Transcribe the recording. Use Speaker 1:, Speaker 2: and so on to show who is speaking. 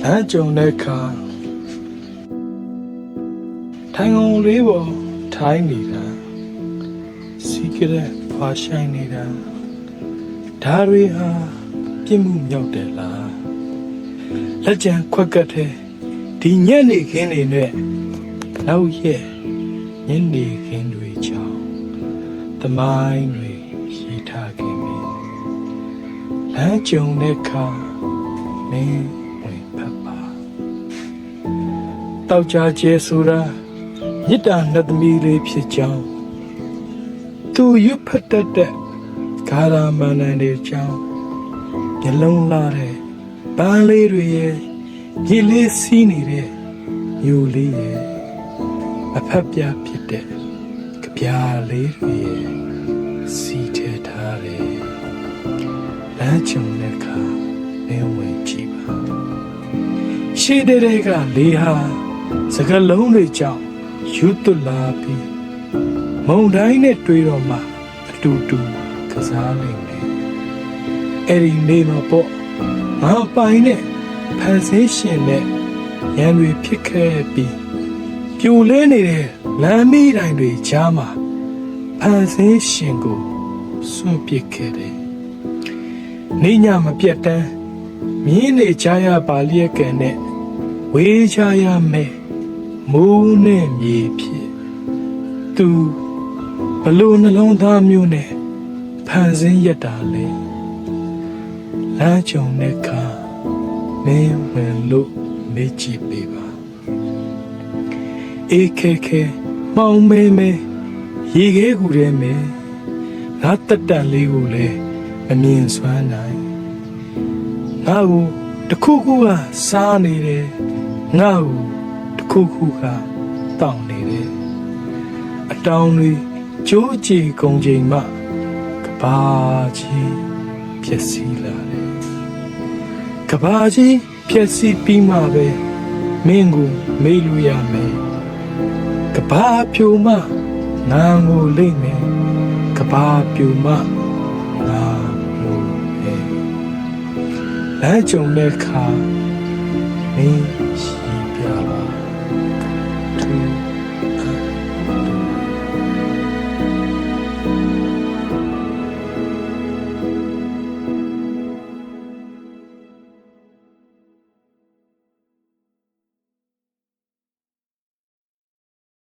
Speaker 1: လမ်းကြုံတဲ့အခါထိုင်ကုန်လေးပေါ်ထိုင်းနေတာစီကရက်ဖွာဆိုင်နေတာဒါတွေဟာပြစ်မှုမြောက်တယ်လားလက်ကျန်ခွက်ကတ်တဲ့ဒီညနေခင်းတွေနဲ့နောက်ရဲ့ညနေခင်းတွေကြောင့်သမိုင်းတွေရေးထားခဲ့ပြီလမ်းကြုံတဲ့အခါမင်းဝင်ဖတ်ပါတောက်ကြကျဲဆိုတာမြစ်တာနှစ်သမီးလေးဖြစ်ကြောင်းသူရွတ်ဖတ်တတ်တဲ့ဂါရမန္တန်တွေကြောင်းမျက်လုံးလာတဲ့ပန်းလေးတွေရဲ့ရေလေးစီးနေတဲ့မြို့လေးရဲ့အဖက်ပြဖြစ်တဲ့ကြပြားလေးတွေရဲ့စီထဲထားတယ်လမ်းကြုံတဲ့အခါမင်းဝင်ကြည့်ပါရှေ့တဲ့ကလေးဟာစကလုံးတွေကြောင့်ယူသွလာပြီးမုံတိုင်းနဲ့တွေ့တော့မှအတူတူကစားနိုင်တယ်အဲ့ဒီနေမှာပေါ့ငါပိုင်နဲ့ဖန်ဆင်းရှင်နဲ့ရန်တွေဖြစ်ခဲ့ပြီးပြိုလဲနေတဲ့လမ်းမီးတိုင်းတွေကြားမှာဖန်ဆင်းရှင်ကိုစွန့်ပစ်ခဲ့တယ်နေညမပြတ်တမ်းမြင်းနေကြရပါလျက်ကန်နဲ့ဝေးချရမယ်မိုးနဲ့မြေဖြစ်သူဘလို့နှလုံးသားမျိုးနဲ့ဖန်ဆင်းရတာလေလမ်းကြုံတဲ့အခါမင်းဝင်လို့မေ့ကြည့်ပေးပါအေးခဲမောင်မဲမဲရေခဲကူထဲမဲငါတက်တန်လေးကိုလည်းမမြင်စွမ်းနိုင်ငါ့ကိုတခုခုကစားနေတယ်ငါ့ကိုတခုခုကတောင်းနေတယ်အတောင်တွေကြိုးကြည်ကုန်ချိန်မှကဘာကြီးဖြစ်စီလာတယ်ကဘာကြီးဖြစ်စီပြီးမှပဲမင်းကိုမေးလို့ရမယ်ကဘာပြိုမှငါကိုလိမ့်မယ်ကဘာပြိုမှငါကိုဟဲ့လမ်းကြုံတဲ့အခါမင်းရှိပြပါသူ